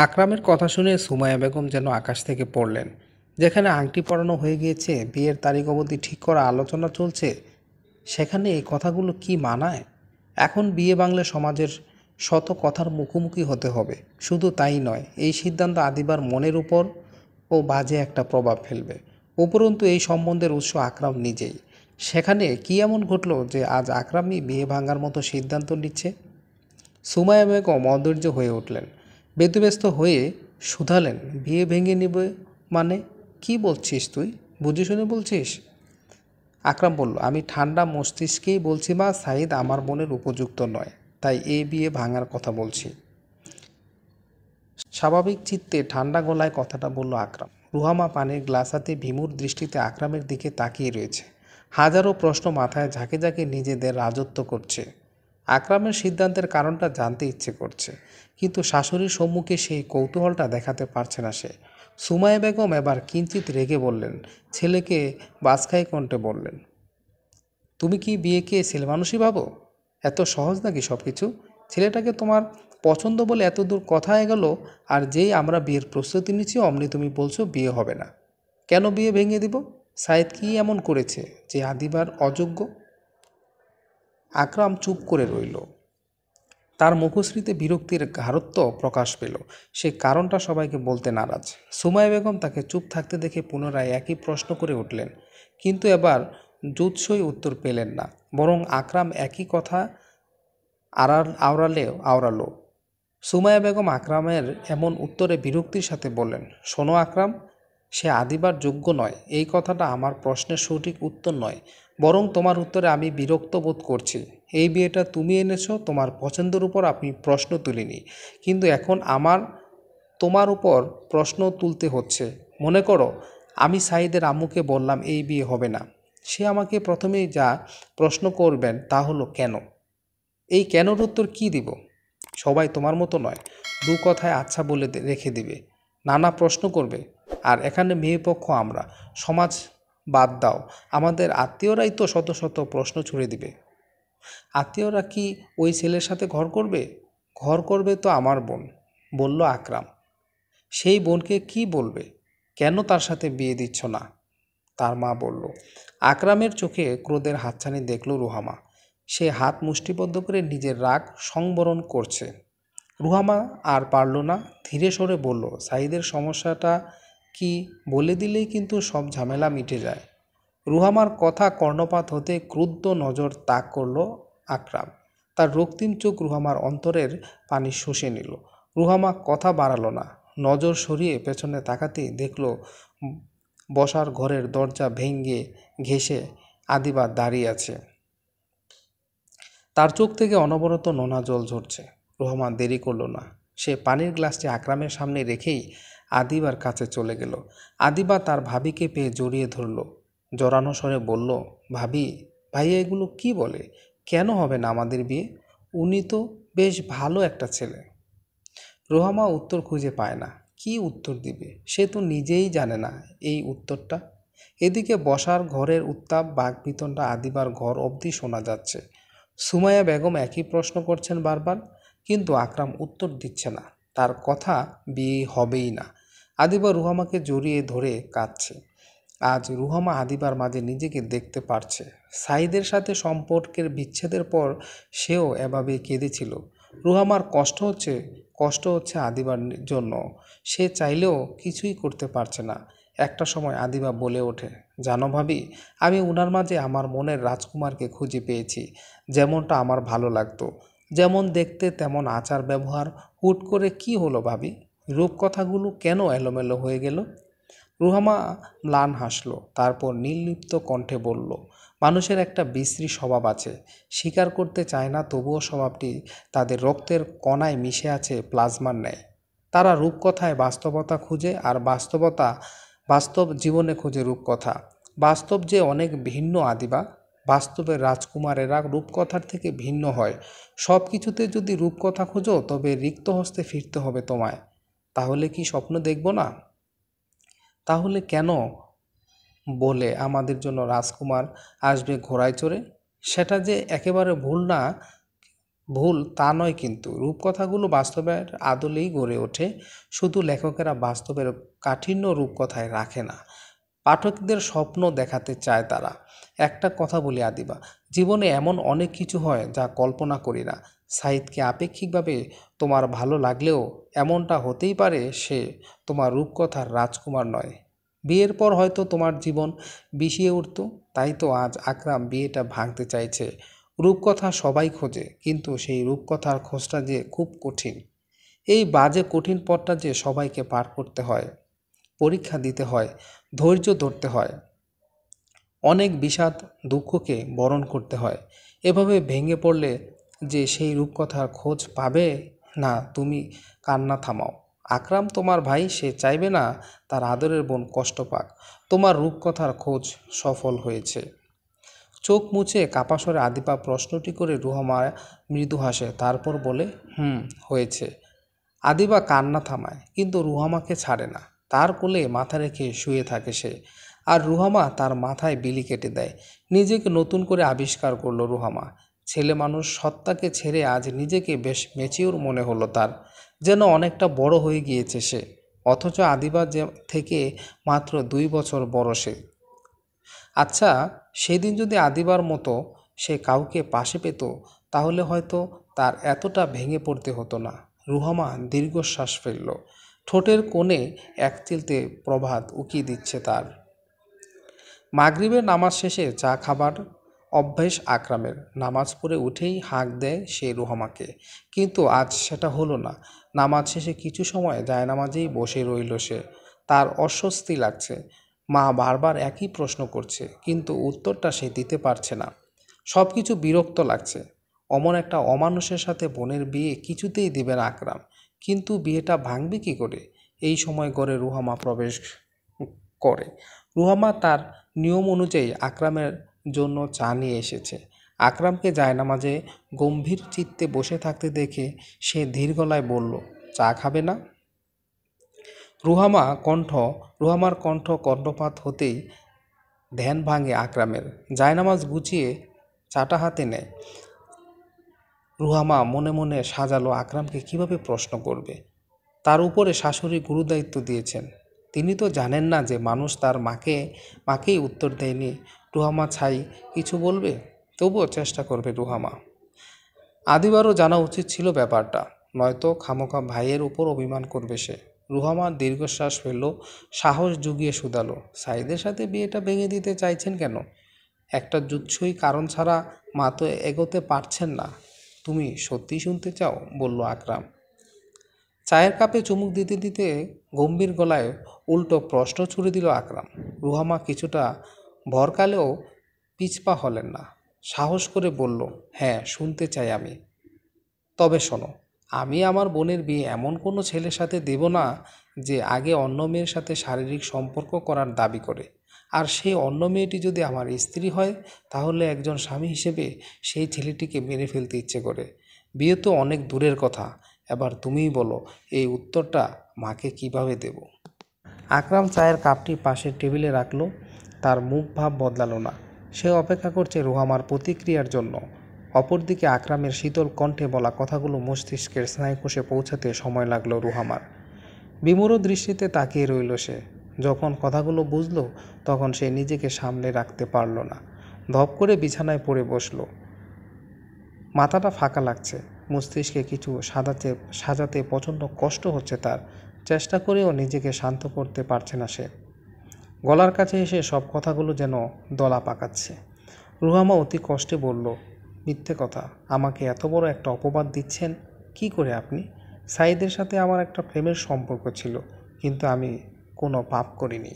আকরামের কথা শুনে সুমাইয়া বেগম যেন আকাশ থেকে পড়লেন। যেখানে আংটি পরানো হয়ে গিয়েছে, বিয়ের তারিখ অবধি ঠিক করা আলোচনা চলছে, সেখানে এই কথাগুলো কি মানায়? এখন বিয়ে বাংলা সমাজের শত কথার মুখোমুখি হতে হবে। শুধু তাই নয়, এই সিদ্ধান্ত আদিবার মনের উপর ও বাজে একটা প্রভাব ফেলবে। উপরন্তু এই সম্বন্ধের উৎস আকরাম নিজেই। সেখানে কি এমন ঘটল যে আজ আকরামই বিয়ে ভাঙার মতো সিদ্ধান্ত নিচ্ছে? সুমাইয়া বেগম অধৈর্য হয়ে উঠলেন। ব্যতিব্যস্ত হয়ে শুধালেন, বিয়ে ভেঙে নেবে মানে? কি বলছিস তুই? বুঝে শুনে বলছিস? আকরাম বলল, আমি ঠান্ডা মস্তিষ্কেই বলছি মা, সাঈদ আমার বোনের উপযুক্ত নয়, তাই এই বিয়ে ভাঙার কথা বলছি। স্বাভাবিক চিত্তে ঠান্ডা গলায় কথাটা বলল আকরাম। রুহামা পানির গ্লাস হাতে বিমূঢ় দৃষ্টিতে আকরামের দিকে তাকিয়ে রয়েছে। হাজারো প্রশ্ন মাথায় ঝাঁকে ঝাঁকে নিজেদের রাজত্ব করছে। আকরামের সিদ্ধান্তের কারণটা জানতে ইচ্ছে করছে, কিন্তু শাশুড়ির সম্মুখে সেই কৌতূহলটা দেখাতে পারছে না সে। সুমাইয়া বেগম এবার কিঞ্চিত রেগে বললেন, ছেলেকে বাজখাই কণ্ঠে বললেন, তুমি কি বিয়েকে ছেলেমানুষই ভাবো? এত সহজ নাকি সব কিছু? ছেলেটাকে তোমার পছন্দ বলে এত দূর কথা এগোল, আর যেই আমরা বিয়ের প্রস্তুতি নিচ্ছি অমনি তুমি বলছো বিয়ে হবে না। কেন বিয়ে ভেঙে দিব? সাঈদ কি এমন করেছে যে আদিবার অযোগ্য? আকরাম চুপ করে রইল। তার মুখশ্রীতে বিরক্তির গাঢ়ত্ব প্রকাশ পেল। সে কারণটা সবাইকে বলতে নারাজ। সুমাইয়া বেগম তাকে চুপ থাকতে দেখে পুনরায় একই প্রশ্ন করে উঠলেন, কিন্তু এবার জুৎসই উত্তর পেলেন না, বরং আকরাম একই কথা আওড়ালো। সুমাইয়া বেগম আকরামের এমন উত্তরে বিরক্তির সাথে বললেন, শোনো আকরাম, সে আদিবার যোগ্য নয় এই কথাটা আমার প্রশ্নের সঠিক উত্তর নয়, বরং তোমার উত্তরে আমি বিরক্ত বোধ করছি। এই বিয়েটা তুমি এনেছো, তোমার পছন্দের উপর আমি প্রশ্ন তুলিনি, কিন্তু এখন আমার তোমার উপর প্রশ্ন তুলতে হচ্ছে। মনে করো, আমি সাঈদের আম্মুকে বললাম এই বিয়ে হবে না। সে আমাকে প্রথমেই যা প্রশ্ন করবেন তা হলো কেন। এই কেনর উত্তর কী দিব? সবাই তোমার মতো নয়, দু কথায় আচ্ছা বলে রেখে দিবে, নানা প্রশ্ন করবে। আর এখানে মেয়েপক্ষ আমরা, সমাজ বাদ দাও, আমাদের আত্মীয়রাই তো শত শত প্রশ্ন ছুড়ে দিবে। আত্মীয়রা কি ওই ছেলের সাথে ঘর করবে? ঘর করবে তো আমার বোন, বলল আকরাম। সেই বোনকে কি বলবে? কেন তার সাথে বিয়ে দিচ্ছ না? তার মা বলল। আকরামের চোখে ক্রোধের হাতছানি দেখল রুহামা। সে হাত মুষ্টিবদ্ধ করে নিজের রাগ সংবরণ করছে। রুহামা আর পারল না, ধীরে সরে বলল, সাঈদের সমস্যাটা কি বলে দিলেই কিন্তু সব ঝামেলা মিটে যায়। রুহামার কথা কর্ণপাত হতে ক্রুদ্ধ নজর তাক করল আকরাম। তার রক্তিম চোখ রুহামার অন্তরের পানি শুষে নিল। রুহামা কথা বাড়ালো না, নজর সরিয়ে পেছনে তাকাতেই দেখল বসার ঘরের দরজা ভেঙে ঘেঁষে আদিবা দাঁড়িয়ে আছে। তার চোখ থেকে অনবরত নোনা জল ঝরছে। রুহামা দেরি করল না, সে পানির গ্লাসটি আকরামের সামনে রেখেই আদিবার কাছে চলে গেল। আদিবা তার ভাবিকে পেয়ে জড়িয়ে ধরল, জড়ানো স্বরে বলল, ভাবি, ভাইয়া এগুলো কি বলে? কেন হবে না আমাদের বিয়ে? উনি তো বেশ ভালো একটা ছেলে। রুহামা উত্তর খুঁজে পায় না। কি উত্তর দিবে? সে তো নিজেই জানে না এই উত্তরটা। এদিকে বসার ঘরের উত্তাপ বাকবিতণ্ডা আদিবার ঘর অবধি শোনা যাচ্ছে। সুমাইয়া বেগম একই প্রশ্ন করছেন বারবার, কিন্তু আকরাম উত্তর দিচ্ছে না। তার কথা বিয়ে হবেই না। আদিবা রুহামাকে জড়িয়ে ধরে কাঁদছে। আজ রুহামা আদিবার মাঝে নিজেকে দেখতে পারছে। সাঈদের সাথে সম্পর্কের বিচ্ছেদের পর সেও এভাবেই কেঁদেছিল। রুহামার কষ্ট হচ্ছে আদিবার জন্য। সে চাইলেও কিছুই করতে পারছে না। একটা সময় আদিবা বলে ওঠে, জানো ভাবি, আমি উনার মাঝে আমার মনের রাজকুমারকে খুঁজে পেয়েছি। যেমনটা আমার ভালো লাগতো, যেমন দেখতে তেমন আচার ব্যবহার। হুট করে কি হলো ভাবি? রূপকথাগুলো কেন এলোমেলো হয়ে গেল? রুহামা ম্লান হাসল, তারপর নির্লিপ্ত কণ্ঠে বলল, মানুষের একটা বিশ্রী স্বভাব আছে, স্বীকার করতে চায় না, তবুও স্বভাবটি তাদের রক্তের কণায় মিশে আছে প্লাজমার ন্যায়। তারা রূপকথায় বাস্তবতা খুঁজে, আর বাস্তব জীবনে খুঁজে রূপকথা। বাস্তব যে অনেক ভিন্ন আদিবা। বাস্তবের রাজকুমারেরা রূপকথার থেকে ভিন্ন হয়। সব কিছুতে যদি রূপকথা খোঁজো, তবে রিক্ত হস্তে ফিরতে হবে তোমায়। তাহলে কি স্বপ্ন দেখব না? তাহলে কেন বলে আমাদের জন্য রাজকুমার আসবে ঘোড়ায় চড়ে? সেটা যে একেবারে ভুল না, ভুল তা নয়, কিন্তু রূপকথাগুলো বাস্তবের আদলেই গড়ে ওঠে। শুধু লেখকেরা বাস্তবের কাঠিন্য রূপকথায় রাখে না, পাঠকদের স্বপ্ন দেখাতে চায় তারা। একটা কথা বলি আদিবা, জীবনে এমন অনেক কিছু হয় যা কল্পনা করি না। সাইদকে আপেক্ষিকভাবে তোমার ভালো লাগলেও এমনটা হতেই পারে সে তোমার রূপকথার রাজকুমার নয়। বিয়ের পর হয়তো তোমার জীবন বিষিয়ে উঠত। তাই তো আজ আকরাম বিয়েটা ভাঙতে চাইছে। রূপকথা সবাই খোঁজে, কিন্তু সেই রূপকথার খোঁজটা যে খুব কঠিন। এই বাজে কঠিন পথটা যে সবাইকে পার করতে হয়, পরীক্ষা দিতে হয়, ধৈর্য ধরতে হয়, অনেক বিষাদ দুঃখকে বরণ করতে হয়। এভাবে ভেঙে পড়লে যে সেই রূপকথার খোঁজ পাবে না। তুমি কান্না থামাও। আকরাম তোমার ভাই, সে চাইবে না তার আদরের বোন কষ্ট পাক। তোমার রূপকথার খোঁজ সফল হয়েছে। চোখ মুছে কাপা স্বরে আদিপা প্রশ্নটি করে রুহামা মৃদু হাসে, তারপর বলে, হয়েছে। আদিবা কান্না থামায়, কিন্তু রুহামাকে ছাড়ে না। তার কোলে মাথা রেখে শুয়ে থাকে সে, আর রুহামা তার মাথায় বিলি কেটে দেয়। নিজেকে নতুন করে আবিষ্কার করলো রুহামা। ছেলে মানুষ সত্তাকে ছেড়ে আজ নিজেকে বেশ ম্যাচিওর মনে হলো তার, যেন অনেকটা বড় হয়ে গিয়েছে সে। অথচ আদিবা থেকে মাত্র 2 বছর বড় সে। আচ্ছা, সেদিন যদি আদিবার মতো সে কাউকে পাশে পেত, তাহলে হয়তো তার এতটা ভেঙে পড়তে হতো না। রুহামা দীর্ঘশ্বাস ফেলল। ঠোঁটের কোণে একচিলতে প্রভাত উকি দিচ্ছে তার। মাগরিবের নামাজ শেষে চা খাবার অভ্যেস আকরামের। নামাজ পড়ে উঠেই হাঁক দেয় সে রুহামাকে, কিন্তু আজ সেটা হলো না। নামাজ শেষে কিছু সময় জায়নামাজেই বসে রইল সে। তার অস্বস্তি লাগছে। মা বারবার একই প্রশ্ন করছে, কিন্তু উত্তরটা সে দিতে পারছে না। সব কিছু বিরক্ত লাগছে। অমন একটা অমানুষের সাথে বোনের বিয়ে কিছুতেই দিবে না আকরাম। কিন্তু বিয়েটা ভাঙবে কি করে? এই সময় ঘরে রুহামা প্রবেশ করে। রুহামা তার নিয়ম অনুযায়ী আকরামের জন্য চা নিয়ে এসেছে। আকরামকে জায়নামাজে গম্ভীর চিত্তে বসে থাকতে দেখে সে ধীর গলায় বলল, চা খাবে না? রুহামার কণ্ঠ কর্ণপাত হতেই ধ্যান ভাঙে আকরামের। জায়নামাজ গুছিয়ে চাটা হাতে নেয়। রুহামা মনে মনে সাজালো আকরামকে কিভাবে প্রশ্ন করবে। তার উপরে শাশুড়ি গুরুদায়িত্ব দিয়েছেন। তিনি তো জানেন না যে মানুষ তার মাকেই উত্তর দেয়নি। রুহামা ছাই কিছু বলবে, তবুও চেষ্টা করবে রুহামা। আদিবারও জানা উচিত ছিল ব্যাপারটা, নয়তো খামোখা ভাইয়ের উপর অভিমান করবে সে। রুহামা দীর্ঘশ্বাস ফেলল, সাহস জুগিয়ে শুধালো, সাইদের সাথে বিয়েটা ভেঙে দিতে চাইছেন কেন? একটা জুৎসই কারণ ছাড়া মা তো এগোতে পারছেন না। তুমি সত্যি শুনতে চাও? বলল আকরাম। চায়ের কাপে চুমুক দিতে দিতে গম্ভীর গলায় উল্টো প্রশ্ন ছুড়ে দিল আকরাম। রুহামা কিছুটা ভরকালেও পিছপা হলেন না। সাহস করে বলল, হ্যাঁ শুনতে চাই আমি। তবে শোনো, আমি আমার বোনের বিয়ে এমন কোনো ছেলের সাথে দেব না যে আগে অন্য মেয়ের সাথে শারীরিক সম্পর্ক করার দাবি করে। আর সেই অন্য মেয়েটি যদি আমার স্ত্রী হয়, তাহলে একজন স্বামী হিসেবে সেই ছেলেটিকে মেরে ফেলতে ইচ্ছে করে। বিয়ে তো অনেক দূরের কথা। এবার তুমিই বলো, এই উত্তরটা মাকে কিভাবে দেব? আকরাম চায়ের কাপটি পাশের টেবিলে রাখল। তার মুখ ভাব বদলালো না। সে অপেক্ষা করছে রুহামার প্রতিক্রিয়ার জন্য। অপরদিকে আকরামের শীতল কণ্ঠে বলা কথাগুলো মস্তিষ্কের স্নায়ুকোষে পৌঁছাতে সময় লাগলো রুহামার। বিমূঢ় দৃষ্টিতে তাকিয়ে রইল সে। যখন কথাগুলো বুঝল, তখন সে নিজেকে সামলে রাখতে পারল না। ধপ করে বিছানায় পড়ে বসল। মাথাটা ফাঁকা লাগছে। মস্তিষ্কে কিছু সাজাতে প্রচণ্ড কষ্ট হচ্ছে তার। চেষ্টা করেও নিজেকে শান্ত করতে পারছে না সে। গলার কাছে এসে সব কথাগুলো যেন দলা পাকাচ্ছে। রুহামা অতি কষ্টে বলল, মিথ্যে কথা। আমাকে এত বড় একটা অপবাদ দিচ্ছেন কি করে আপনি? সাইদের সাথে আমার একটা প্রেমের সম্পর্ক ছিল, কিন্তু আমি কোনো পাপ করিনি।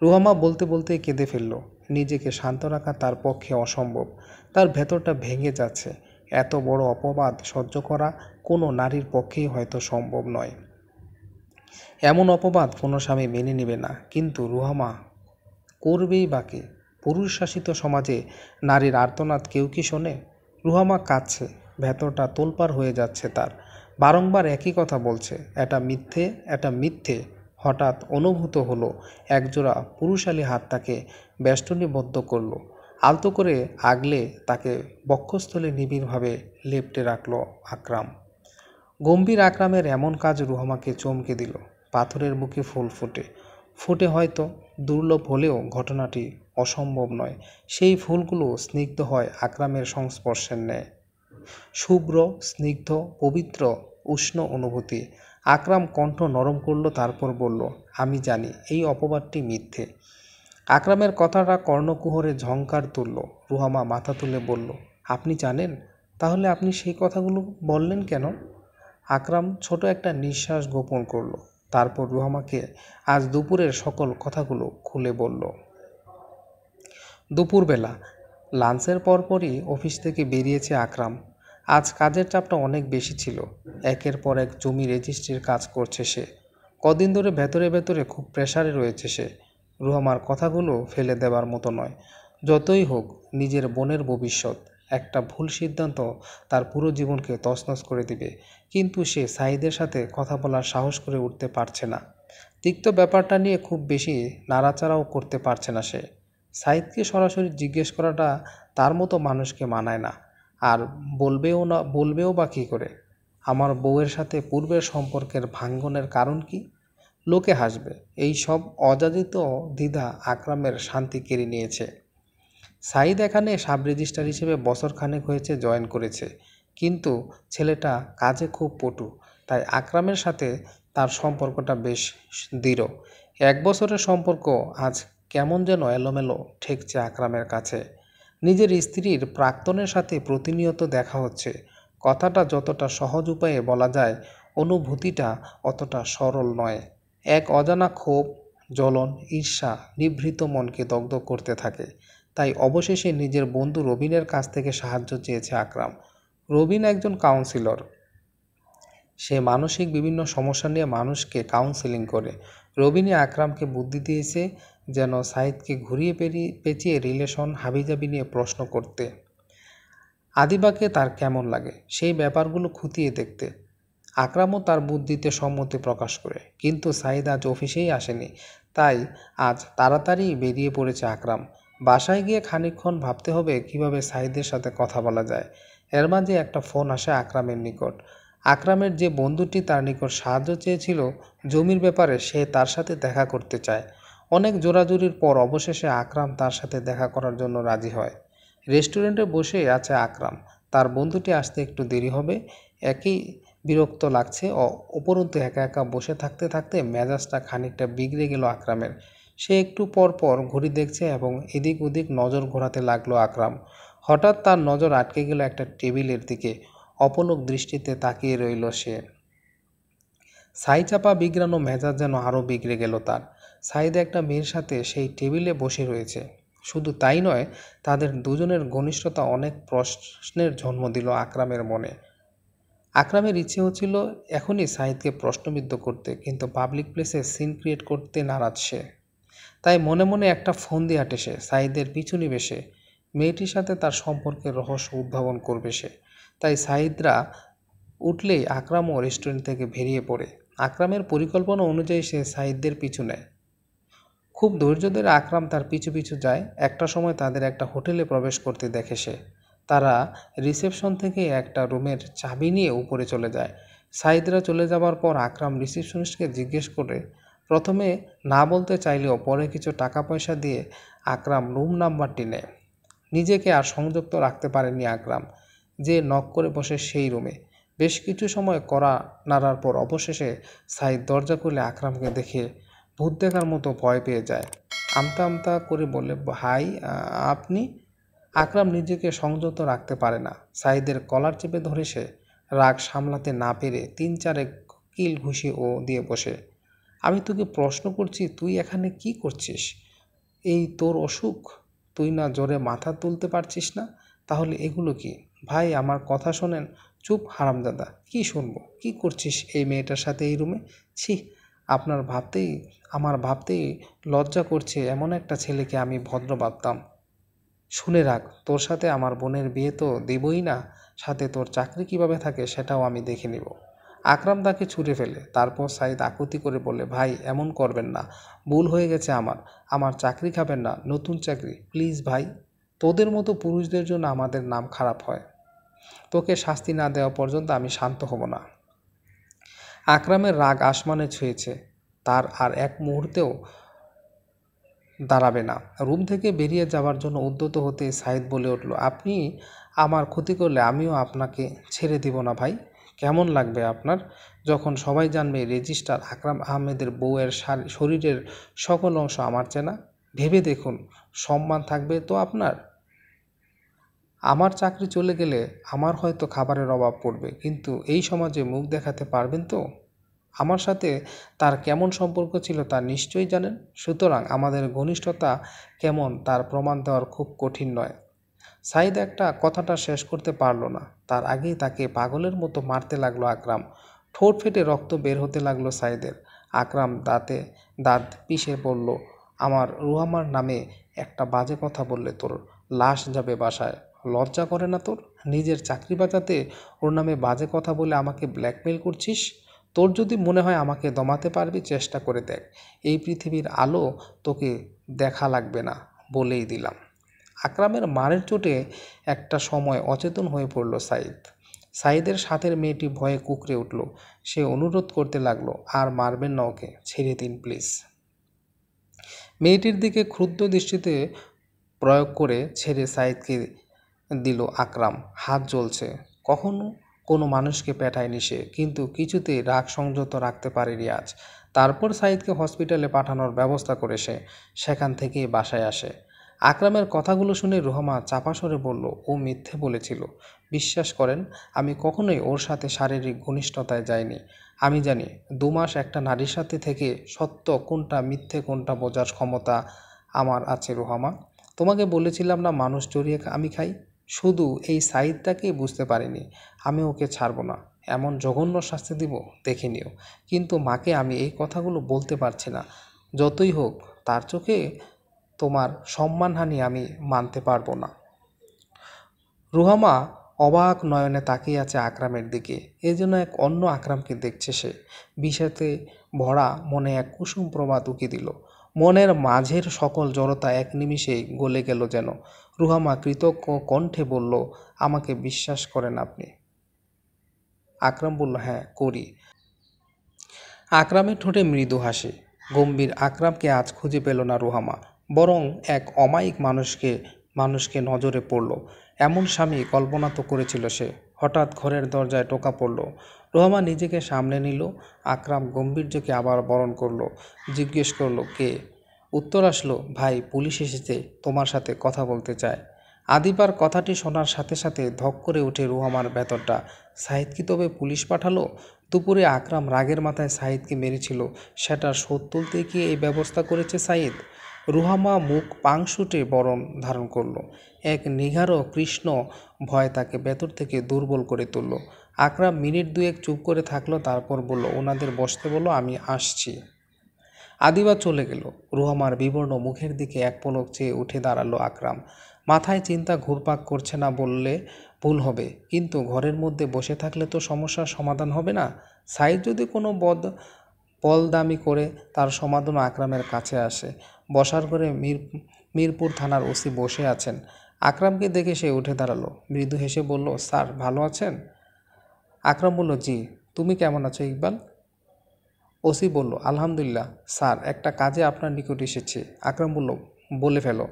রুহামা বলতে বলতে কেঁদে ফেলল। নিজেকে শান্ত রাখা তার পক্ষে অসম্ভব। তার ভেতরটা ভেঙে যাচ্ছে। এত বড় অপবাদ সহ্য করা কোনো নারীর পক্ষেই হয়তো সম্ভব নয়। এমন অপবাদ কোনো স্বামী মেনে নেবে না, কিন্তু রুহামা করবেই বাকি। পুরুষ শাসিত সমাজে নারীর আর্তনাদ কেউ কি শোনে? রুহামা কাঁদছে। ভেতরটা তোলপাড় হয়ে যাচ্ছে তার। বারংবার একই কথা বলছে, এটা মিথ্যে, এটা মিথ্যে। হঠাৎ অনুভূত হলো একজোড়া পুরুষালী হাত তাকে বেষ্টনীবদ্ধ করল। আলতো করে আগলে তাকে বক্ষস্থলে নিবিড়ভাবে লেপ্টে রাখল আকরাম। গম্ভীর আকরামের এমন কাজ রুহামাকে চমকে দিল। পাথরের বুকে ফুল ফুটে হয়তো দুর্লভ হলেও ঘটনাটি অসম্ভব নয়। সেই ফুলগুলো স্নিগ্ধ হয় আকরামের সংস্পর্শের ন্যায়। শুভ্র, স্নিগ্ধ, পবিত্র, উষ্ণ অনুভূতি। আকরাম কণ্ঠ নরম করল, তারপর বলল, আমি জানি এই অপবাদটি মিথ্যে। আকরামের কথাটা কর্ণকুহরে ঝংকার তুলল। রুহামা মাথা তুলে বলল, আপনি জানেন? তাহলে আপনি সেই কথাগুলো বললেন কেন? আকরাম ছোট একটা নিঃশ্বাস গোপন করল, তারপর রুহামাকে আজ দুপুরের সকল কথাগুলো খুলে বলল। দুপুরবেলা লাঞ্চের পরপরই অফিস থেকে বেরিয়েছে আকরাম। আজ কাজের চাপটা অনেক বেশি ছিল। একের পর এক জমি রেজিস্ট্রির কাজ করছে সে। কদিন ধরে ভেতরে ভেতরে খুব প্রেসারে রয়েছে সে। রুহামার কথাগুলো ফেলে দেবার মতো নয়। যতই হোক নিজের বোনের ভবিষ্যৎ। একটা ভুল সিদ্ধান্ত তার পুরো জীবনকে তছনছ করে দিবে। কিন্তু সে সাঈদের সাথে কথা বলার সাহস করে উঠতে পারছে না। তিক্ত ব্যাপারটা নিয়ে খুব বেশি নাড়াচাড়াও করতে পারছে না সে। সাঈদকে সরাসরি জিজ্ঞেস করাটা তার মতো মানুষকে মানায় না। আর বলবেও বা কী করে? আমার বউয়ের সাথে পূর্বের সম্পর্কের ভাঙ্গনের কারণ কি? লোকে হাসবে। এই সব অযাচিত দ্বিধা আকরামের শান্তি কেড়ে নিয়েছে। সাঈদ এখানে সাব রেজিস্ট্রার হিসেবে বছরখানেক হয়েছে জয়েন করেছে, কিন্তু ছেলেটা কাজে খুব পটু। তাই আকরামের সাথে তার সম্পর্কটা বেশ দৃঢ়। 1 বছরের সম্পর্ক আজ কেমন যেন এলোমেলো ঠেকছে আকরামের কাছে। নিজের স্ত্রীর প্রাক্তনের সাথে প্রতিনিয়ত দেখা হচ্ছে। কথাটা যতটা সহজ উপায়ে বলা যায়, অনুভূতিটা অতটা সরল নয়। এক অজানা ক্ষোভ, জ্বলন, ঈর্ষা নিভৃত মনকে দগ্ধ করতে থাকে। তাই অবশেষে নিজের বন্ধু রবিনের কাছ থেকে সাহায্য চেয়েছে আকরাম। রবিন একজন কাউন্সিলর। সে মানসিক বিভিন্ন সমস্যা নিয়ে মানুষকে কাউন্সেলিং করে। রবিনই আকরামকে বুদ্ধি দিয়েছে যেন সাঈদকে ঘুরিয়ে পেঁচিয়ে রিলেশন হাবিজাবি নিয়ে প্রশ্ন করতে। আদিবাকে তার কেমন লাগে সেই ব্যাপারগুলো খতিয়ে দেখতে। আকরামও তার বুদ্ধিতে সম্মতি প্রকাশ করে। কিন্তু সাঈদ আজ অফিসেই আসেনি, তাই আজ তাড়াতাড়ি বেরিয়ে পড়েছে আকরাম। বাসায় গিয়ে খানিকক্ষণ ভাবতে হবে কিভাবে সাঈদের সাথে কথা বলা যায়। এর মাঝে একটা ফোন আসে আকরামের নিকট। আকরামের যে বন্ধুটি তার নিকট সাহায্য চেয়েছিল জমির ব্যাপারে, সে তার সাথে দেখা করতে চায়। অনেক জোরাজুরির পর অবশেষে আকরাম তার সাথে দেখা করার জন্য রাজি হয়। রেস্টুরেন্টে বসে আছে আকরাম। তার বন্ধুটি আসতে একটু দেরি হবে, একই বিরক্ত লাগছে। উপরন্তু একা একা বসে থাকতে থাকতে মেজাজটা খানিকটা বিগড়ে গেল আকরামের। সে একটু পর পর ঘড়ি দেখছে এবং এদিক ওদিক নজর ঘোরাতে লাগলো আকরাম। হঠাৎ তার নজর আটকে গেল একটা টেবিলের দিকে। অপলক দৃষ্টিতে তাকিয়ে রইল সে। ছাইচাপা বিগড়ানো মেজাজ যেন আরও বিগড়ে গেল তার। সাঈদ একটা মেয়ের সাথে সেই টেবিলে বসে রয়েছে। শুধু তাই নয়, তাদের দুজনের ঘনিষ্ঠতা অনেক প্রশ্নের জন্ম দিল আকরামের মনে। আকরামের ইচ্ছে হচ্ছিল এখনই সাঈদকে প্রশ্নবিদ্ধ করতে, কিন্তু পাবলিক প্লেসে সিন ক্রিয়েট করতে নারাজ সে। তাই মনে মনে একটা ফোন দিয়ে হাঁটে সে। সাঈদের পিছু নিবে সে। মেয়েটির সাথে তার সম্পর্কের রহস্য উদ্ভাবন করবে সে। তাই সাঈদরা উঠলেই আকরামও রেস্টুরেন্ট থেকে বেরিয়ে পড়ে। আকরামের পরিকল্পনা অনুযায়ী সে সাঈদদের পিছু নেয়। খুব ধৈর্য ধরে আকরাম তার পিছু পিছু যায়। একটা সময় তাদের একটা হোটেলে প্রবেশ করতে দেখে সে। তারা রিসেপশন থেকে একটা রুমের চাবি নিয়ে উপরে চলে যায়। সাঈদরা চলে যাবার পর আকরাম রিসেপশনিস্টকে জিজ্ঞেস করে। প্রথমে না বলতে চাইলেও পরে কিছু টাকা পয়সা দিয়ে আকরাম রুম নাম্বারটি নেয়। নিজেকে আর সংযুক্ত রাখতে পারেনি আকরাম, যে নক করে বসে সেই রুমে। বেশ কিছু সময় কড়া নাড়ার পর অবশেষে সাঈদ দরজা খুলে আকরামকে দেখে ভূত দেখার মতো ভয় পেয়ে যায়। আমতা আমতা করে বলে, ভাই আপনি? আকরাম নিজেকে সংযত রাখতে পারে না। সাঈদের কলার চেপে ধরে সে। রাগ সামলাতে না পেরে 3-4 কিল ঘুষি ও দিয়ে বসে। আমি তোকে প্রশ্ন করছি, তুই এখানে কি করছিস? এই তোর অসুখ? তুই না জোরে মাথা তুলতে পারছিস না? তাহলে এগুলো কি? ভাই আমার কথা শোনেন। চুপ হারামজাদা। কি শুনবো? কি করছিস এই মেয়েটার সাথে এই রুমে? ছি, আমার ভাবতেই লজ্জা করছে। এমন একটা ছেলেকে আমি ভদ্র ভাবতাম। শুনে রাখ, তোর সাথে আমার বোনের বিয়ে তো দেবই না, সাথে তোর চাকরি কিভাবে থাকে সেটাও আমি দেখে নিব। আকরাম তাকে ছুঁড়ে ফেলে। তারপর সাঈদ আকুতি করে বলে, ভাই এমন করবেন না, ভুল হয়ে গেছে আমার। আমার চাকরি খাবেন না, নতুন চাকরি, প্লিজ ভাই। তোদের মতো পুরুষদের জন্য আমাদের নাম খারাপ হয়। তোকে শাস্তি না দেওয়া পর্যন্ত আমি শান্ত হব না। আকরামের রাগ আসমানে ছুঁয়েছে। তার আর এক মুহূর্তেও দাঁড়াবে না। রুম থেকে বেরিয়ে যাওয়ার জন্য উদ্যত হতে সাইদ বলে উঠল, আপনি আমার ক্ষতি করলে আমিও আপনাকে ছেড়ে দিব না ভাই। কেমন লাগবে আপনার যখন সবাই জানবে রেজিস্ট্রার আকরাম আহমেদের বউয়ের শরীরের সকল অংশ আমার চেনা? ভেবে দেখুন, সম্মান থাকবে তো আপনার? আমার চাকরি চলে গেলে আমার হয়তো খাবারের অভাব পড়বে, কিন্তু এই সমাজে মুখ দেখাতে পারবেন তো? আমার সাথে তার কেমন সম্পর্ক ছিল তা নিশ্চয়ই জানেন। সুতরাং আমাদের ঘনিষ্ঠতা কেমন তার প্রমাণ দেওয়ার খুব কঠিন নয়। সাইদ কথাটা শেষ করতে পারল না। তার আগেই তাকে পাগলের মতো মারতে লাগলো আকরাম। ঠোঁট ফেটে রক্ত বের হতে লাগলো সাইদের। আকরাম দাঁতে দাঁত পিষে বলল, আমার রুহামার নামে একটা বাজে কথা বললে তোর লাশ যাবে বাসায়। লজ্জা করে না তোর? নিজের চাকরি বাঁচাতে ওর নামে বাজে কথা বলে আমাকে ব্ল্যাকমেল করছিস? তোর যদি মনে হয় আমাকে দমাতে পারবি, চেষ্টা করে দেখ। এই পৃথিবীর আলো তোকে দেখা লাগবে না, বলেই দিলাম। আকরামের মারের চোটে একটা সময় অচেতন হয়ে পড়ল সাইদ। সাইদের সাথের মেয়েটি ভয়ে কুঁকড়ে উঠল। সে অনুরোধ করতে লাগলো, আর মারবেন না ওকে, ছেড়ে দিন প্লিজ। মেয়েটির দিকে ক্ষুব্ধ দৃষ্টিতে প্রয়োগ করে ছেড়ে সাইদকে দিল আকরাম। হাত জ্বলছে। কখনো কোনো মানুষকে পেটায়নি সে, কিন্তু কিছুতেই রাগ সংযত রাখতে পারেনি আজ। তারপর সাইদকে হসপিটালে পাঠানোর ব্যবস্থা করে সে সেখান থেকেই বাসায় আসে। আকরামের কথাগুলো শুনে রুহামা চাপা স্বরে বলল, ও মিথ্যে বলেছিল। বিশ্বাস করেন, আমি কখনোই ওর সাথে শারীরিক ঘনিষ্ঠতায় যাইনি। আমি জানি 2 মাস একটা নারীর সাথে থেকে সত্য কোনটা মিথ্যে কোনটা বোঝার ক্ষমতা আমার আছে রুহামা। তোমাকে বলেছিলাম না মানুষ চড়িয়ে আমি খাই। শুধু এই সাইদটাকেই বুঝতে পারিনি। আমি ওকে ছাড়বো না। এমন জঘন্য শাস্তি দিব দেখে নিও। কিন্তু মাকে আমি এই কথাগুলো বলতে পারছি না। যতই হোক তার চোখে তোমার সম্মানহানি আমি মানতে পারবো না। রুহামা অবাক নয়নে তাকিয়ে আছে আকরামের দিকে। এ যেন এক অন্য আকরামকে দেখছে সে। বিষাতে ভরা মনে এক কুসুম প্রভাত উকি দিল। মনের মাঝের সকল জড়তা এক নিমিষেই গলে গেল যেন। রুহামা কৃতজ্ঞ কণ্ঠে বলল, আমাকে বিশ্বাস করেন আপনি? আকরাম বলল, হ্যাঁ করি। আকরামের ঠোঁটে মৃদু হাসি। গম্ভীর আকরামকে আজ খুঁজে পেল না রুহামা, বরং এক অমায়িক মানুষকে নজরে পড়ল। এমন স্বামী কল্পনা তো করেছিল সে। হঠাৎ ঘরের দরজায় টোকা পড়ল। রুহামা নিজেকে সামলে নিল। আকরাম গম্ভীর্যকে আবার বরণ করল। জিজ্ঞেস করল, কে? উত্তর আসলো, ভাই পুলিশ এসেছে, তোমার সাথে কথা বলতে চায়। আদিবার কথাটি শোনার সাথে সাথে ধক করে উঠে রুহামার ভেতরটা। সাইদ কি তবে পুলিশ পাঠালো? দুপুরে আকরাম রাগের মাথায় সাইদকে মেরেছিল, সেটার শোধ তুলতে গিয়ে এই ব্যবস্থা করেছে সাইদ। রুহামা মুখ পাংশুটে বরণ ধারণ করল। এক নিঘাড় কৃষ্ণ ভয় তাকে ভেতর থেকে দুর্বল করে তুলল। আকরাম মিনিট 2 চুপ করে থাকলো, তারপর বলল, ওনাদের বসতে বলো, আমি আসছি। আদিবা চলে গেল। রুহামার বিবর্ণ মুখের দিকে এক পলক চেয়ে উঠে দাঁড়ালো আকরাম। মাথায় চিন্তা ঘুরপাক করছে না বললে ভুল হবে, কিন্তু ঘরের মধ্যে বসে থাকলে তো সমস্যার সমাধান হবে না। সাইদ যদি কোনো বলদামি করে, তার সমাধান আকরামের কাছে আসে। বসার ঘরে মিরপুর থানার ওসি বসে আছেন। আকরামকে দেখে সে উঠে দাঁড়ালো। মৃদু হেসে বলল, স্যার ভালো আছেন? আকরাম বলল, জি। তুমি কেমন আছো ইকবাল? ওসি বলল, আলহামদুলিল্লাহ স্যার, একটা কাজে আপনার নিকট এসেছে। আকরাম বলল, বলে ফেলো।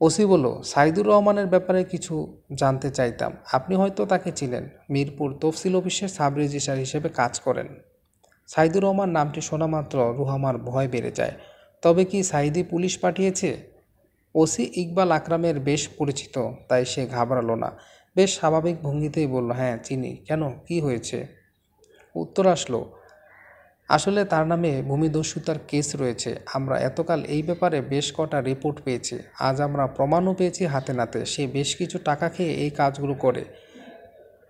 ওসি বলল, সাইদুর রহমানের ব্যাপারে কিছু জানতে চাইতাম। আপনি হয়তো তাকে চিনেন, মিরপুর তফসিল অফিসে সাব রেজিস্ট্রার হিসেবে কাজ করেন। সাইদুর রহমান নামটি শোনা মাত্র রুহামার ভয় বেড়ে যায়। তবে কি সাইদি পুলিশ পাঠিয়েছে? ওসি ইকবাল আকরামের বেশ পরিচিত, তাই সে ঘাবড়ালো না। বেশ স্বাভাবিক ভঙ্গিতেই বলল, হ্যাঁ চিনি। কেন, কি হয়েছে? উত্তর আসলো, আসলে তার নামে ভূমিদস্যুতার কেস রয়েছে। আমরা এতকাল এই ব্যাপারে বেশ কটা রিপোর্ট পেয়েছি। আজ আমরা প্রমাণও পেয়েছি হাতে নাতে। সে বেশ কিছু টাকা খেয়ে এই কাজগুলো করে।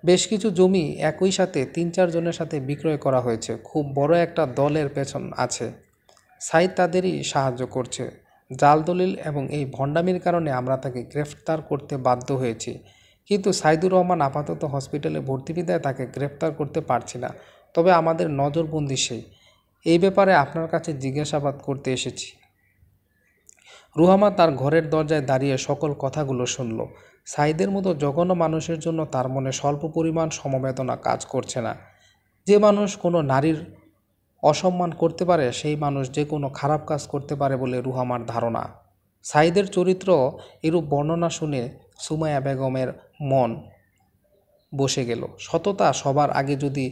বেশ কিছু জমি একই সাথে 3-4 জনের সাথে বিক্রয় করা হয়েছে। খুব বড় একটা দলের পেছন আছে। সাইদ তাদেরই সাহায্য করছে। জাল দলিল এবং এই ভণ্ডামির কারণে আমরা তাকে গ্রেফতার করতে বাধ্য হয়েছি। কিন্তু সাইদুর রহমান আপাতত হসপিটালে ভর্তি বিধায় তাকে গ্রেফতার করতে পারছি না। তবে আমাদের নজরবন্দি সেই। এই ব্যাপারে আপনার কাছে জিজ্ঞাসাবাদ করতে এসেছি। রুহামা তার ঘরের দরজায় দাঁড়িয়ে সকল কথাগুলো শুনল। সাইদের মতো জঘন্য মানুষের জন্য তার মনে স্বল্প পরিমাণ সমবেদনা কাজ করছে না। যে মানুষ কোনো নারীর অসম্মান করতে পারে সেই মানুষ যে কোনো খারাপ কাজ করতে পারে বলে রুহামার ধারণা। সাইদের চরিত্র এরূপ বর্ণনা শুনে সুমাইয়া বেগমের মন বসে গেল। সততা সবার আগে যদি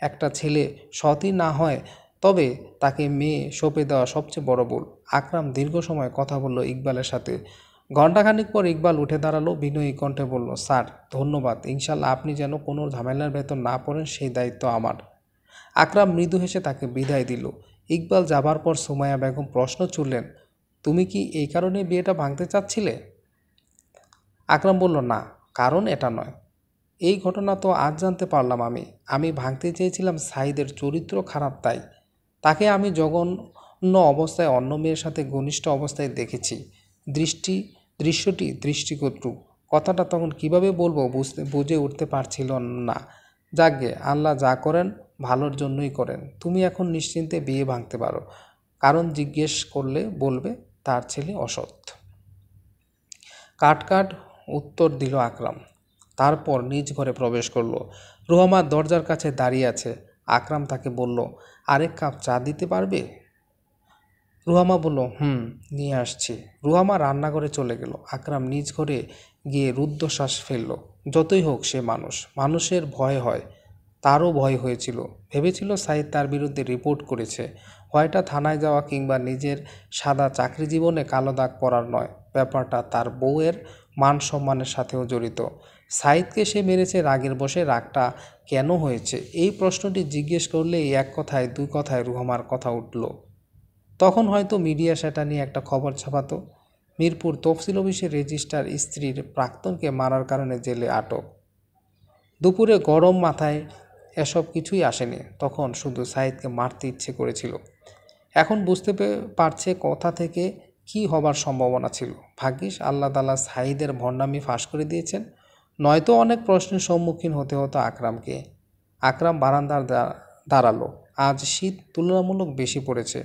একটা ছেলে সৎই না হয় তবে তাকে মেয়ে সঁপে দেওয়া সবচেয়ে বড় ভুল। আকরাম দীর্ঘ সময় কথা বলল ইকবালের সাথে। ঘণ্টাখানিক পর ইকবাল উঠে দাঁড়ালো, বিনয়ী কণ্ঠে বলল, স্যার ধন্যবাদ, ইনশাল্লাহ আপনি যেন কোনো ঝামেলার ভেতর না পড়েন সেই দায়িত্ব আমার। আকরাম মৃদু হেসে তাকে বিদায় দিল। ইকবাল যাবার পর সুমাইয়া বেগম প্রশ্ন ছুড়লেন, তুমি কি এই কারণে বিয়েটা ভাঙতে চাচ্ছিলে? আকরাম বলল, না, কারণ এটা নয়। এই ঘটনা তো আজ জানতে পারলাম আমি ভাঙতে চেয়েছিলাম সাইদের চরিত্র খারাপ, তাই তাকে আমি জঘন্য অবস্থায় অন্য মেয়ের সাথে ঘনিষ্ঠ অবস্থায় দেখেছি। দৃশ্যটি দৃষ্টিকটু। কথাটা তখন কিভাবে বলবো বুঝে উঠতে পারছিল না। যাকগে, আল্লাহ যা করেন ভালোর জন্যই করেন। তুমি এখন নিশ্চিন্তে বিয়ে ভাঙতে পারো। কারণ জিজ্ঞেস করলে বলবে তার ছেলে অসৎ। কাট উত্তর দিল আকরাম। তারপর নিজ ঘরে প্রবেশ করল। রুহামা দরজার কাছে দাঁড়িয়ে আছে। আকরাম তাকে বলল, আরেক কাপ চা দিতে পারবে? রুহামা বলল, নিয়ে আসছি। রুহামা রান্নাঘরে চলে গেল। আকরাম নিজ ঘরে গিয়ে রুদ্ধশ্বাস ফেলল। যতই হোক সে মানুষ, মানুষের ভয় হয়। তারও ভয় হয়েছিল। ভেবেছিল সাইদ তার বিরুদ্ধে রিপোর্ট করেছে। ভয়টা থানায় যাওয়া কিংবা নিজের সাদা চাকরি জীবনে কালো দাগ পড়ার নয়, ব্যাপারটা তার বউয়ের মান সম্মানের সাথেও জড়িত। সাইদকে সে মেরেছে রাগের বশে। রাগটা কেন হয়েছে এই প্রশ্নটি জিজ্ঞেস করলেই এক কথায় দুই কথায় রুহামার কথা উঠল। তখন হয়তো মিডিয়া সেটা নিয়ে একটা খবর ছাপাতো। মিরপুর তফসিল অফিসের রেজিস্ট্রার স্ত্রীর প্রাক্তনকে মারার কারণে জেলে আটক। দুপুরে গরম মাথায় এসব কিছুই আসেনি। তখন শুধু সাইদকে মারতে ইচ্ছে করেছিল। এখন বুঝতে পারছে কথা থেকে কি হবার সম্ভাবনা ছিল। ভাগ্যিস আল্লাহ তাআলা সাইদের ভণ্ডামি ফাঁস করে দিয়েছেন, নয়তো অনেক প্রশ্নের সম্মুখীন হতে হতো আকরামকে। আকরাম বারান্দার দাঁড়ালো। আজ শীত তুলনামূলক বেশি পড়েছে।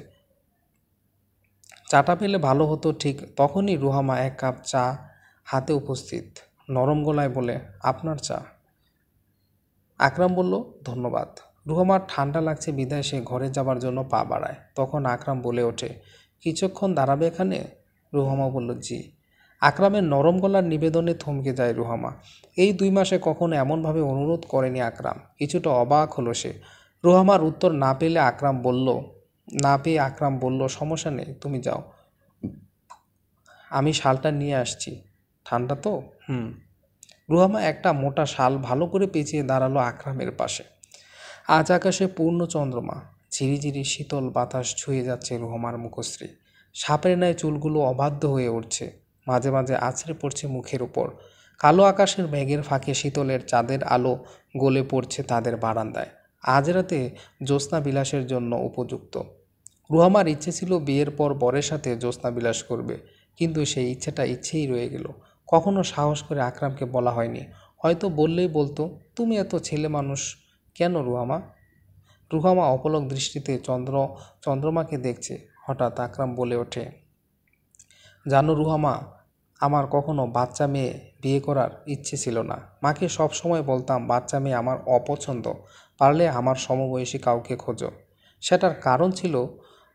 চাটা পেলে ভালো হতো। ঠিক তখনই রুহামা এক কাপ চা হাতে উপস্থিত, নরম গলায় বলে, আপনার চা। আকরাম বলল, ধন্যবাদ। রুহামার ঠান্ডা লাগছে বিদায় সে ঘরে যাবার জন্য পা বাড়ায়। তখন আকরাম বলে ওঠে, কিছুক্ষণ দাঁড়াবে এখানে? রুহামা বলল, জি। আকরামের নরম গলার নিবেদনে থমকে যায় রুহামা। এই 2 মাসে কখনো এমনভাবে অনুরোধ করেনি আকরাম। কিছুটা অবাক হলো সে। রুহামার উত্তর না পেয়ে আকরাম বলল, সমস্যা নেই, তুমি যাও, আমি শালটা নিয়ে আসছি। ঠান্ডা তো? রুহামা একটা মোটা শাল ভালো করে পেঁচিয়ে দাঁড়ালো আকরামের পাশে। আজ আকাশে পূর্ণ চন্দ্রমা। ঝিরিঝিরি শীতল বাতাস ছুঁয়ে যাচ্ছে রুহামার মুখশ্রী। সাপের ন্যায় চুলগুলো অবাধ্য হয়ে উঠছে, মাঝে মাঝে আছড়ে পড়ছে মুখের উপর। কালো আকাশের মেঘের ফাঁকে শীতলের চাঁদের আলো গলে পড়ছে তাদের বারান্দায়। আজ রাতে জ্যোৎস্না বিলাসের জন্য উপযুক্ত। রুহামার ইচ্ছে ছিল বিয়ের পর বরের সাথে জ্যোৎস্না বিলাস করবে, কিন্তু সেই ইচ্ছেটা ইচ্ছেই রয়ে গেল। কখনো সাহস করে আকরামকে বলা হয়নি। হয়তো বললেই বলতো, তুমি এত ছেলে মানুষ কেন রুহামা? রুহামা অপলক দৃষ্টিতে চন্দ্রমাকে দেখছে। হঠাৎ আকরাম বলে ওঠে, জানো রুহামা, আমার কখনো বাচ্চা মেয়ে বিয়ে করার ইচ্ছে ছিল না। মাকে সব সময় বলতাম বাচ্চা মেয়ে আমার অপছন্দ, পারলে আমার সমবয়সী কাউকে খোঁজো। সেটার কারণ ছিল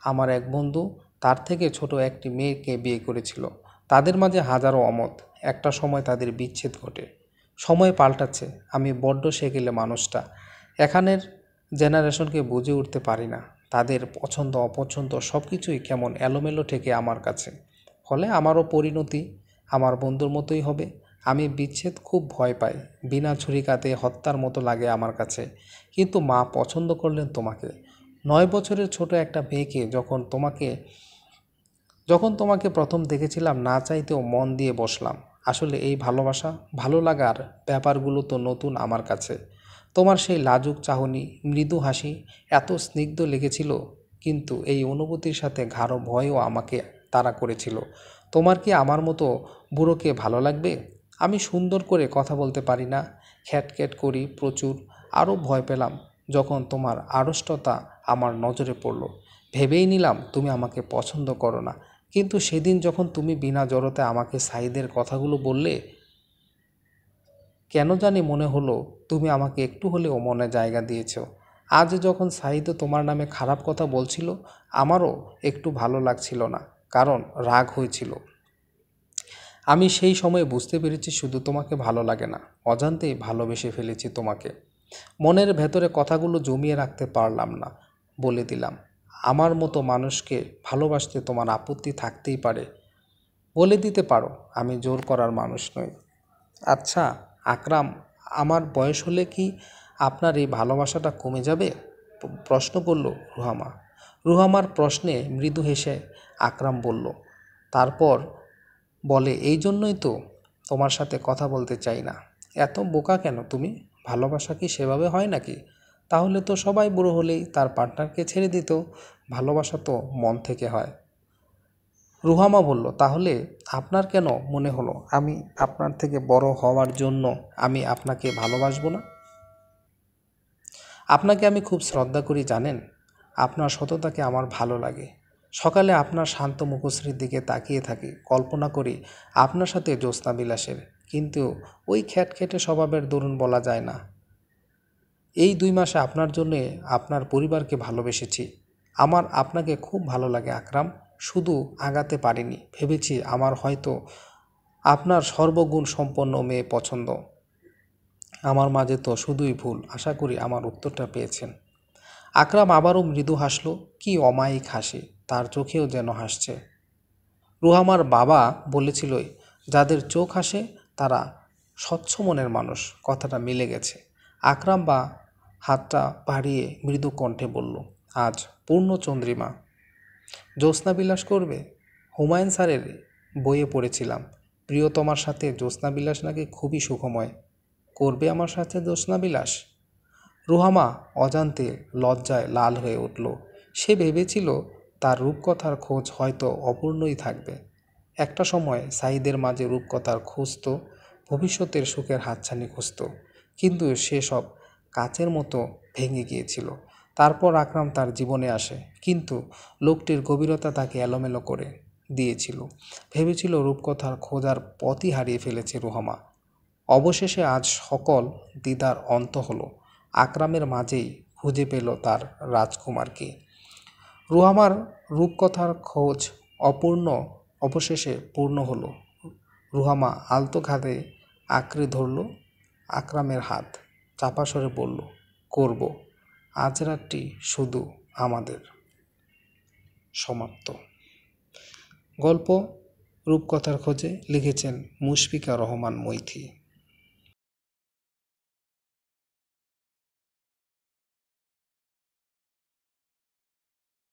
আমার এক বন্ধু তার থেকে ছোট একটি মেয়েকে বিয়ে করেছিল। তাদের মাঝে হাজারো অমত। একটা সময় তাদের বিচ্ছেদ ঘটে। সময় পাল্টাচ্ছে। আমি বড্ড সেকেলে মানুষটা। এখানের জেনারেশনকে বুঝে উঠতে পারি না। তাদের পছন্দ অপছন্দ সব কিছুই কেমন এলোমেলো ঠেকে আমার কাছে। ফলে আমারও পরিণতি আমার বন্ধুর মতোই হবে। আমি বিচ্ছেদ খুব ভয় পাই। বিনা ছুরিকাতে হত্যার মতো লাগে আমার কাছে। কিন্তু মা পছন্দ করলেন তোমাকে। 9 বছরের ছোট একটা মেয়েকে যখন তোমাকে প্রথম দেখেছিলাম না চাইতেও মন দিয়ে বসলাম। আসলে এই ভালোবাসা, ভালো লাগার ব্যাপারগুলো তো নতুন আমার কাছে। তোমার সেই লাজুক চাহনি, মৃদু হাসি এত স্নিগ্ধ লেগেছিল, কিন্তু এই অনুভূতির সাথে গাঢ় ভয়ও আমাকে তাড়া করেছিল। তোমার কি আমার মতো বুড়োকে ভালো লাগবে? আমি সুন্দর করে কথা বলতে পারি না, খ্যাটখ্যাট করি প্রচুর। আরও ভয় পেলাম যখন তোমার আড়ষ্টতা আমার নজরে পড়ল। ভেবেই নিলাম তুমি আমাকে পছন্দ করো না। কিন্তু সেদিন যখন তুমি বিনা জড়তে আমাকে সাঈদের কথাগুলো বললে, কেন জানি মনে হলো তুমি আমাকে একটু হলেও মনে জায়গা দিয়েছ। আজ যখন সাঈদও তোমার নামে খারাপ কথা বলছিল, আমারও একটু ভালো লাগছিল না, কারণ রাগ হয়েছিল। আমি সেই সময়ে বুঝতে পেরেছি শুধু তোমাকে ভালো লাগে না, অজান্তেই ভালোবেসে ফেলেছি তোমাকে। মনের ভেতরে কথাগুলো জমিয়ে রাখতে পারলাম না, বলে দিলাম। আমার মতো মানুষকে ভালোবাসতে তোমার আপত্তি থাকতেই পারে, বলে দিতে পারো। আমি জোর করার মানুষ নই। আচ্ছা আকরাম, আমার বয়স হলে কি আপনার এই ভালোবাসাটা কমে যাবে? প্রশ্ন করল রুহামা। রুহামার প্রশ্নে মৃদু হেসে আকরাম বলল, তারপর বলে, এই জন্যই তো তোমার সাথে কথা বলতে চাই না। এত বোকা কেন তুমি? ভালোবাসা কি সেভাবে হয় নাকি? তাহলে তো সবাই বুড়ো হলেই তার পার্টনারকে ছেড়ে দিত। ভালোবাসা তো মন থেকে হয়। রুহামা বলল, তাহলে আপনার কেন মনে হলো আমি আপনার থেকে বড় হওয়ার জন্য আমি আপনাকে ভালোবাসবো না? আপনাকে আমি খুব শ্রদ্ধা করি জানেন। আপনার সততাকে আমার ভালো লাগে। সকালে আপনার শান্ত মুখশ্রীর দিকে তাকিয়ে থাকি, কল্পনা করি আপনার সাথে জ্যোৎস্নাবিলাসের। কিন্তু ওই খ্যাটখ্যাটে স্বভাবের দরুন বলা যায় না। এই 2 মাসে আপনার জন্যে আপনার পরিবারকে ভালোবেসেছি। আমার আপনাকে খুব ভালো লাগে আকরাম। শুধু আগাতে পারিনি, ভেবেছি আমার হয়তো আপনার সর্বগুণ সম্পন্ন মেয়ে পছন্দ। আমার মাঝে তো শুধুই ভুল। আশা করি আমার উত্তরটা পেয়েছেন। আকরাম আবারও মৃদু হাসল, কি অমায়িক হাসি, তার চোখেও যেন হাসছে। রুহামার বাবা বলেছিল, যাদের চোখ হাসে তারা স্বচ্ছ মনের মানুষ। কথাটা মিলে গেছে। আকরাম বা হাতটা বাড়িয়ে মৃদু কণ্ঠে বলল, আজ পূর্ণচন্দ্রিমা, জ্যোৎস্নাবিলাস করবে? হুমায়ুন স্যারের বইয়ে পড়েছিলাম, প্রিয়তমার সাথে জ্যোৎস্নাবিলাস নাকি খুবই সুখময়। করবে আমার সাথে জ্যোৎস্নাবিলাস? রুহামা অজান্তে লজ্জায় লাল হয়ে উঠল। সে ভেবেছিল তার রূপকথার খোঁজ হয়তো অপূর্ণই থাকবে। একটা সময় সাঈদের মাঝে রূপকথার খুঁজত, ভবিষ্যতের সুখের হাতছানি খুঁজত, কিন্তু সেসব কাচের মতো ভেঙে গিয়েছিল। তারপর আকরাম তার জীবনে আসে, কিন্তু লোকটির গভীরতা তাকে এলোমেলো করে দিয়েছিল। ভেবেছিল রূপকথার খোঁজার পথই হারিয়ে ফেলেছে রুহামা। অবশেষে আজ সকল দ্বিধার অন্ত হলো। আকরামের মাঝেই খুঁজে পেল তার রাজকুমারকে। রুহামার রূপকথার খোঁজ অপূর্ণ অবশেষে পূর্ণ হলো। রুহামা আলতো ঘাতে আঁকড়ে ধরল আকরামের হাত, চাপা স্বরে বলল, করব। আজ রাতটি শুধু আমাদের। সমাপ্ত। গল্প রূপকথার খোঁজে লিখেছেন মুশফিকা রহমান মৈথি।